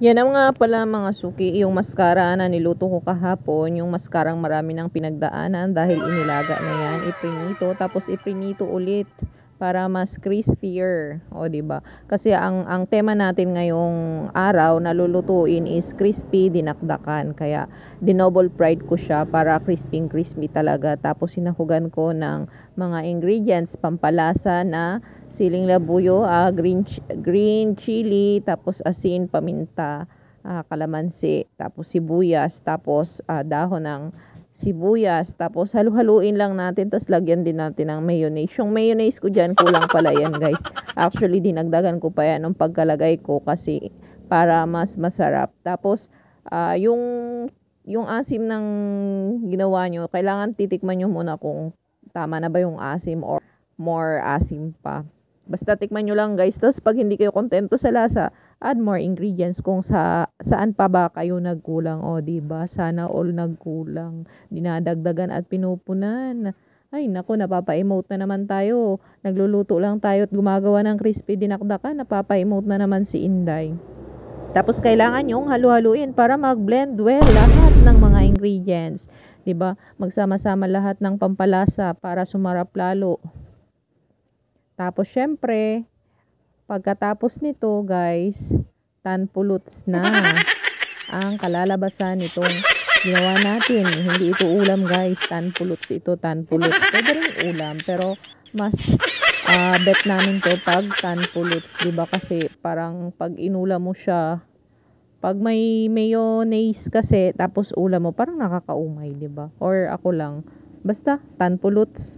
Yan ang nga pala mga suki, yung mascara na niluto ko kahapon, yung mascarang marami ng pinagdaanan dahil inilaga na yan, iprinito, tapos iprinito ulit para mas crispier. O, diba? Kasi ang tema natin ngayong araw na lulutuin is crispy dinakdakan. Kaya dinoble fried ko siya para crispy talaga. Tapos sinahugan ko ng mga ingredients pampalasa na siling labuyo, green chili, tapos asin, paminta, kalamansi, tapos sibuyas, tapos dahon ng sibuyas, tapos halu-haluin lang natin, tapos lagyan din natin ng mayonnaise. Yung mayonnaise ko dyan, kulang pala yan guys. Actually, dinagdagan ko pa yan nung pagkalagay ko kasi para mas masarap. Tapos, yung asim ng ginawa nyo, kailangan titikman nyo muna kung tama na ba yung asim or more asim pa. Basta tikman nyo lang guys. Tapos pag hindi kayo kontento sa lasa, add more ingredients kung saan pa ba kayo nagkulang. O diba? Sana all nagkulang. Dinadagdagan at pinupunan. Ay naku, napapa-emote na naman tayo. Nagluluto lang tayo at gumagawa ng crispy dinakdakan. Napapa-emote na naman si Inday. Tapos kailangan yung halu-haluin para mag-blend well lahat ng mga ingredients. 'Di ba? Magsama-sama lahat ng pampalasa para sumarap lalo. Tapos syempre, pagkatapos nito guys, tanpuluts na ang kalalabasan nitong ginawa natin. Hindi ito ulam guys, tanpuluts ito, tanpuluts. Pwede rin ulam, pero mas bet namin to pag tanpuluts, diba? Kasi parang pag inulam mo siya, pag may mayonnaise kasi, tapos ulam mo, parang nakakaumay, diba? Or ako lang, basta tanpuluts.